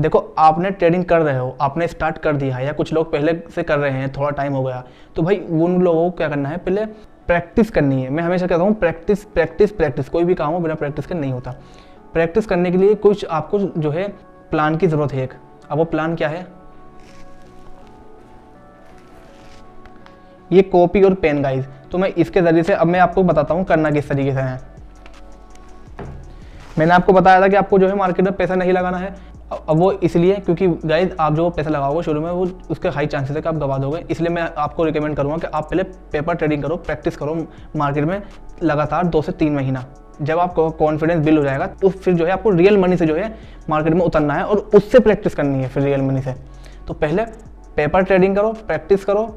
देखो आपने ट्रेडिंग कर रहे हो, आपने स्टार्ट कर दिया है, या कुछ लोग पहले से कर रहे हैं, थोड़ा टाइम हो गया, तो भाई उन लोगों को क्या करना है, पहले प्रैक्टिस करनी है। मैं हमेशा कहता हूँ प्रैक्टिस प्रैक्टिस प्रैक्टिस, कोई भी काम हो बिना प्रैक्टिस के नहीं होता। प्रैक्टिस करने के लिए कुछ आपको जो है प्लान की ज़रूरत है एक। अब वो प्लान क्या है, ये कॉपी और पेन गाइस। तो मैं इसके ज़रिए से अब मैं आपको बताता हूँ करना किस तरीके से है। मैंने आपको बताया था कि आपको जो है मार्केट में पैसा नहीं लगाना है। अब वो इसलिए क्योंकि गाइस आप जो पैसा लगाओगे शुरू में वो उसके हाई चांसेस है कि आप गवा दोगे। इसलिए मैं आपको रिकमेंड करूँगा कि आप पहले पेपर ट्रेडिंग करो, प्रैक्टिस करो मार्केट में लगातार 2 से 3 महीना। जब आपको कॉन्फिडेंस बिल्ड हो जाएगा तो फिर जो है आपको रियल मनी से जो है मार्केट में उतरना है और उससे प्रैक्टिस करनी है फिर रियल मनी से। तो पहले पेपर ट्रेडिंग करो, प्रैक्टिस करो,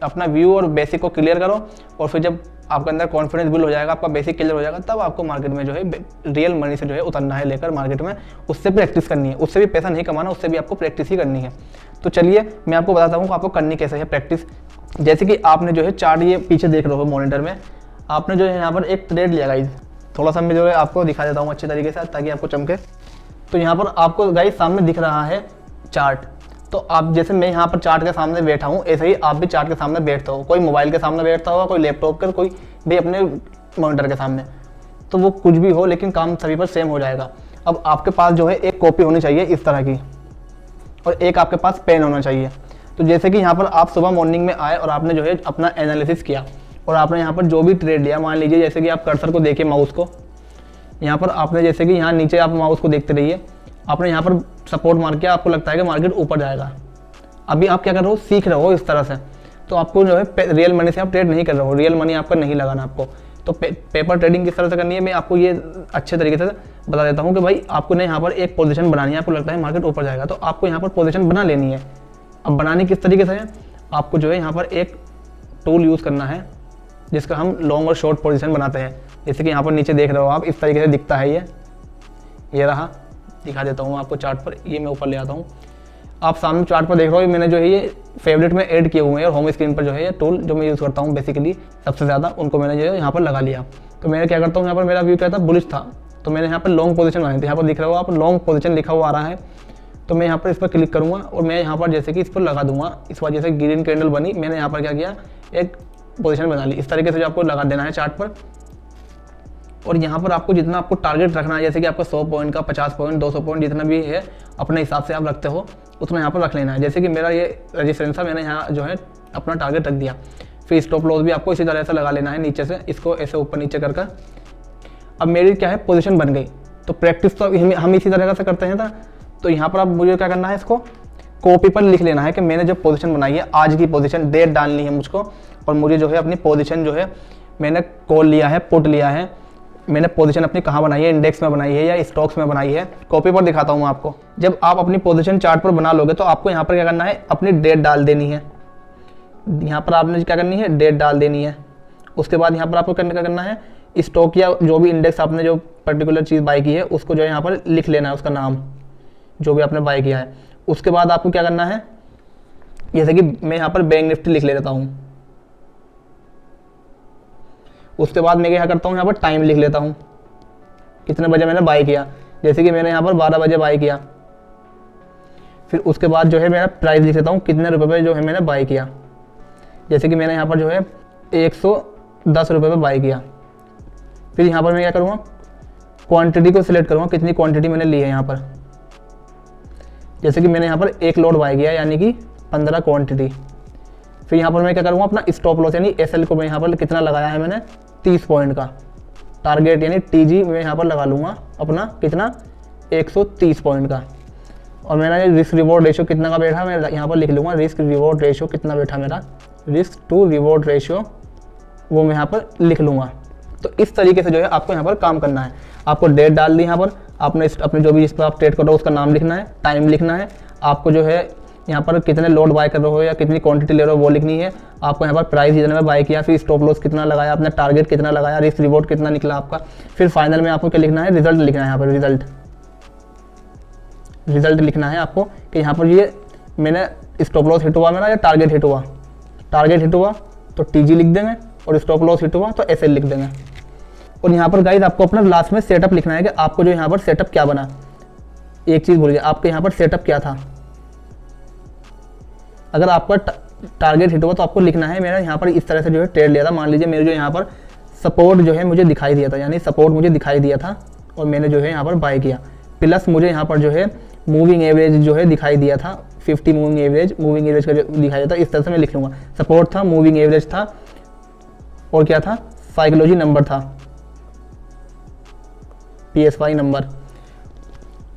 अपना व्यू और बेसिक को क्लियर करो, और फिर जब आपके अंदर कॉन्फिडेंस बिल्ड हो जाएगा, आपका बेसिक क्लियर हो जाएगा, तब आपको मार्केट में जो है रियल मनी से जो है उतरना है लेकर मार्केट में। उससे प्रैक्टिस करनी है, उससे भी पैसा नहीं कमाना, उससे भी आपको प्रैक्टिस ही करनी है। तो चलिए मैं आपको बताता हूँ आपको करनी कैसे है प्रैक्टिस। जैसे कि आपने जो है चार्ट ये पीछे देख रहे हो मॉनिटर में, आपने जो है यहाँ पर एक ट्रेड लिया गाइज। थोड़ा सा मैं जो है आपको दिखा देता हूँ अच्छे तरीके से ताकि आपको चमके। तो यहाँ पर आपको गाइज सामने दिख रहा है चार्ट। तो आप जैसे मैं यहाँ पर चार्ट के सामने बैठा हूँ, ऐसे ही आप भी चार्ट के सामने बैठते हो। कोई मोबाइल के सामने बैठता होगा, कोई लैपटॉप पर, कोई भी अपने मॉनिटर के सामने। तो वो कुछ भी हो लेकिन काम सभी पर सेम हो जाएगा। अब आपके पास जो है एक कॉपी होनी चाहिए इस तरह की, और एक आपके पास पेन होना चाहिए। तो जैसे कि यहाँ पर आप सुबह मॉर्निंग में आए और आपने जो है अपना एनालिसिस किया, और आपने यहाँ पर जो भी ट्रेड लिया, मान लीजिए जैसे कि आप कर्सर को देखिए, माउस को यहाँ पर आपने जैसे कि यहाँ नीचे आप माउस को देखते रहिए, आपने यहाँ पर सपोर्ट मार किया, आपको लगता है कि मार्केट ऊपर जाएगा। अभी आप क्या कर रहे हो, सीख रहे हो इस तरह से। तो आपको जो है रियल मनी से आप ट्रेड नहीं कर रहे हो, रियल मनी आपका नहीं लगाना आपको। तो पेपर ट्रेडिंग किस तरह से करनी है मैं आपको ये अच्छे तरीके से बता देता हूँ कि भाई आपको ने यहाँ पर एक पोजीशन बनानी है। आपको लगता है मार्केट ऊपर जाएगा तो आपको यहाँ पर पोजीशन बना लेनी है। अब बनानी किस तरीके से है, आपको जो है यहाँ पर एक टूल यूज़ करना है जिसका हम लॉन्ग और शॉर्ट पोजीशन बनाते हैं। जैसे कि यहाँ पर नीचे देख रहे हो आप, इस तरीके से दिखता है ये रहा, दिखा देता हूँ आपको चार्ट पर। ये मैं ऊपर ले आता हूँ, आप सामने चार्ट पर देख रहे हो, मैंने जो है ये फेवरेट में ऐड किए हुए हैं, और होम स्क्रीन पर जो है ये टूल जो मैं यूज़ करता हूँ बेसिकली सबसे ज़्यादा, उनको मैंने जो है यहाँ पर लगा लिया। तो मैं क्या करता हूँ, यहाँ पर मेरा व्यू क्या था, बुलिश था, तो मैंने यहाँ पर लॉन्ग पोजीशन बनाई थी। यहाँ पर दिख रहा हो आप, लॉन्ग पोजीशन लिखा हुआ आ रहा है। तो मैं यहाँ पर इस पर क्लिक करूँगा और मैं यहाँ पर जैसे कि इस पर लगा दूंगा। इस वजह से ग्रीन कैंडल बनी, मैंने यहाँ पर क्या किया, एक पोजीशन बना ली। इस तरीके से जो आपको लगा देना है चार्ट पर। और यहाँ पर आपको जितना आपको टारगेट रखना है, जैसे कि आपका 100 पॉइंट का, 50 पॉइंट, 200 पॉइंट जितना भी है अपने हिसाब से आप रखते हो, उतना यहाँ पर रख लेना है। जैसे कि मेरा ये रजिस्ट्रेशन था, मैंने यहाँ जो है अपना टारगेट रख दिया। फिर स्टॉप लॉस भी आपको इसी तरह से लगा लेना है, नीचे से इसको ऐसे ऊपर नीचे कर कर। अब मेरी क्या है, पोजीशन बन गई। तो प्रैक्टिस तो हम इसी तरह से करते हैं ना। तो यहाँ पर अब मुझे क्या करना है, इसको कॉपी पर लिख लेना है कि मैंने जो पोजीशन बनाई है, आज की पोजीशन, डेट डालनी है मुझको। और मुझे जो है अपनी पोजीशन जो है मैंने कॉल लिया है, पुट लिया है, मैंने पोजीशन अपनी कहाँ बनाई है, इंडेक्स में बनाई है या स्टॉक्स में बनाई है। कॉपी पर दिखाता हूँ आपको। जब आप अपनी पोजीशन चार्ट पर बना लोगे तो आपको यहाँ पर क्या करना है, अपनी डेट डाल देनी है। यहाँ पर आपने क्या करनी है, डेट डाल देनी है। उसके बाद यहाँ पर आपको क्या करना है, स्टॉक या जो भी इंडेक्स आपने जो पर्टिकुलर चीज़ बाय की है उसको जो है यहाँ पर लिख लेना है, उसका नाम जो भी आपने बाय किया है। उसके बाद आपको क्या करना है, जैसे कि मैं यहाँ पर बैंक निफ्टी लिख लेता हूँ। उसके बाद मैं क्या करता हूँ, यहाँ पर टाइम लिख लेता हूँ, कितने बजे मैंने बाय किया। जैसे कि मैंने यहाँ पर 12 बजे बाय किया। फिर उसके बाद जो है मेरा प्राइस लिख लेता हूँ, कितने रुपए पे जो है मैंने बाय किया। जैसे कि मैंने यहाँ पर जो है 110 रुपये पे बाय किया। फिर यहाँ पर मैं क्या करूँगा, क्वांटिटी को सिलेक्ट करूँगा, कितनी क्वांटिटी मैंने ली है यहाँ पर। जैसे कि मैंने यहाँ पर 1 लॉट बाय किया, यानी कि 15 क्वांटिटी। फिर यहाँ पर मैं क्या करूँगा, अपना स्टॉप लॉस यानी एसएल को मैं यहाँ पर कितना लगाया है मैंने, 30 पॉइंट का। टारगेट यानी टीजी मैं यहाँ पर लगा लूँगा अपना कितना, 130 पॉइंट का। और मेरा ये रिस्क रिवॉर्ड रेशियो कितना का बैठा, मैं यहाँ पर लिख लूँगा रिस्क रिवॉर्ड रेशियो कितना बैठा मेरा, रिस्क टू रिवॉर्ड रेशियो वो मैं यहाँ पर लिख लूँगा। तो इस तरीके से जो है आपको यहाँ पर काम करना है। आपको डेट डाल दी, यहाँ पर आपने अपने जो भी जिस पर आप ट्रेड कर रहे हो उसका नाम लिखना है, टाइम लिखना है, आपको जो है यहाँ पर कितने लोड बाय कर रहे हो या कितनी क्वांटिटी ले रहे हो वो लिखनी है। आपको यहाँ पर प्राइस जितने में बाय किया, फिर स्टॉप लॉस कितना लगाया, अपना टारगेट कितना लगाया, रिस्क रिवॉर्ड कितना निकला आपका। फिर फाइनल में आपको क्या लिखना है, रिजल्ट लिखना है। यहाँ पर रिजल्ट लिखना है आपको कि यहाँ पर ये मैंने स्टॉप लॉस हिट हुआ मेरा या टारगेट हिट हुआ। टारगेट हिट हुआ तो टीजी लिख देंगे और स्टॉप लॉस हिट हुआ तो एसएल लिख देंगे। और यहाँ पर गाइस आपको अपना लास्ट में सेटअप लिखना है कि आपको जो यहाँ पर सेटअप क्या बना। एक चीज़ भूल गया, आपके यहाँ पर सेटअप क्या था। अगर आपका टारगेट हिट हुआ तो आपको लिखना है मेरा यहाँ पर इस तरह से जो है ट्रेड लिया था। मान लीजिए मेरे जो यहाँ पर सपोर्ट जो है मुझे दिखाई दिया था, यानी सपोर्ट मुझे दिखाई दिया था और मैंने जो है यहाँ पर बाय किया, प्लस मुझे यहाँ पर जो है मूविंग एवरेज जो है दिखाई दिया था, 50 मूविंग एवरेज का जो दिखाई दिया था, इस तरह से मैं लिख लूँगा। सपोर्ट था, मूविंग एवरेज था और क्या था, साइकोलॉजी नंबर था, PSY नंबर।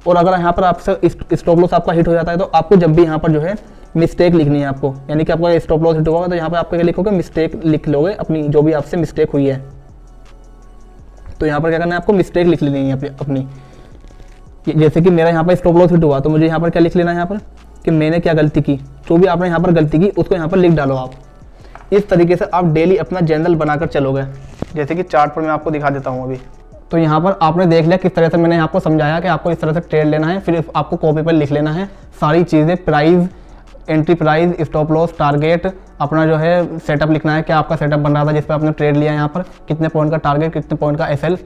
और अगर यहाँ पर आपसे स्टॉप लॉस आपका हिट हो जाता है तो आपको जब भी यहाँ पर जो है मिस्टेक लिखनी है आपको, यानी कि आपका स्टॉप लॉस हिट होगा तो यहाँ पे आपको क्या लिखोगे, मिस्टेक लिख लोगे अपनी, जो भी आपसे मिस्टेक हुई है। तो यहाँ पर क्या करना है, आपको मिस्टेक लिख लेनी है अपनी। जैसे कि मेरा यहाँ पर स्टॉप लॉस हिट हुआ तो मुझे यहाँ पर क्या लिख लेना है, यहाँ पर कि मैंने क्या गलती की, जो भी आपने यहाँ पर गलती की उसको यहाँ पर लिख डालो आप। इस तरीके से आप डेली अपना जर्नल बनाकर चलोगे। जैसे कि चार्ट पर मैं आपको दिखा देता हूँ अभी। तो यहाँ पर आपने देख लिया किस तरह से मैंने आपको समझाया कि आपको इस तरह से ट्रेड लेना है। फिर आपको कॉपी पर लिख लेना है सारी चीज़ें, price, entry price, stop loss, target, अपना जो है सेटअप लिखना है, क्या आपका सेटअप बन रहा था जिस पर आपने ट्रेड लिया, यहाँ पर कितने पॉइंट का टारगेट, कितने पॉइंट का SL,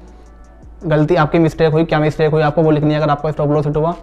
गलती आपकी मिस्टेक हुई, क्या मिस्टेक हुई आपको वो लिखनी है। अगर आपको स्टॉप लॉस हिट हुआ,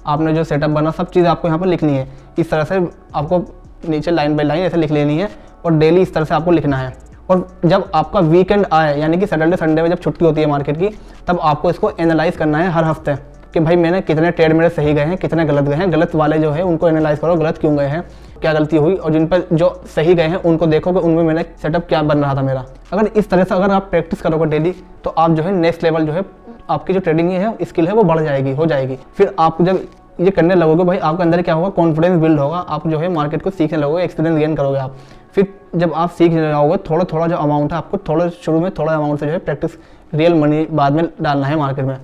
आपने जो सेटअप बना, सब चीज़ आपको यहाँ पर लिखनी है। इस तरह से आपको नीचे लाइन बाय लाइन ऐसे लिख लेनी है और डेली इस तरह से आपको लिखना है। और जब आपका वीकेंड आए, यानी कि सैटरडे संडे में जब छुट्टी होती है मार्केट की, तब आपको इसको एनालाइज करना है हर हफ्ते कि भाई मैंने कितने ट्रेड मेरे सही गए हैं, कितने गलत गए हैं। गलत वाले जो है उनको एनालाइज करो, गलत क्यों गए हैं, क्या गलती हुई, और जिन पर जो सही गए हैं उनको देखो कि उनमें मैंने सेटअप क्या बन रहा था मेरा। अगर इस तरह से अगर आप प्रैक्टिस करोगे डेली तो आप जो है नेक्स्ट लेवल जो है आपकी जो ट्रेडिंग है स्किल है वो बढ़ जाएगी, हो जाएगी। फिर आप जब ये करने लगोगे भाई आपके अंदर क्या होगा, कॉन्फिडेंस बिल्ड होगा, आप जो है मार्केट को सीखने लगोगे, एक्सपीरियंस गेन करोगे आप। फिर जब आप सीख जाओगे थोड़ा थोड़ा जो अमाउंट है आपको थोड़ा शुरू में थोड़ा अमाउंट से जो है प्रैक्टिस, रियल मनी बाद में डालना है मार्केट में,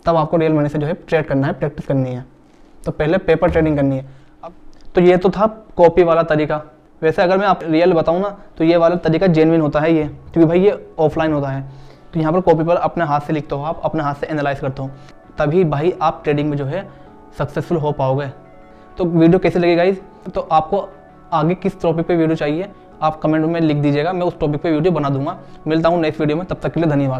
तब आपको रियल मनी से जो है ट्रेड करना है, प्रैक्टिस करनी है। तो पहले पेपर ट्रेडिंग करनी है। अब तो ये तो था कॉपी वाला तरीका। वैसे अगर मैं आप रियल बताऊँ ना तो ये वाला तरीका जेन्युइन होता है ये, क्योंकि भाई ये ऑफलाइन होता है। तो यहाँ पर कॉपी पर अपने हाथ से लिखते हो, आप अपने हाथ से एनालाइज करते हो, तभी भाई आप ट्रेडिंग में जो है सक्सेसफुल हो पाओगे। तो वीडियो कैसे लगी गाइज, तो आपको आगे किस टॉपिक पे वीडियो चाहिए आप कमेंट में लिख दीजिएगा, मैं उस टॉपिक पे वीडियो बना दूंगा। मिलता हूँ नेक्स्ट वीडियो में, तब तक के लिए धन्यवाद।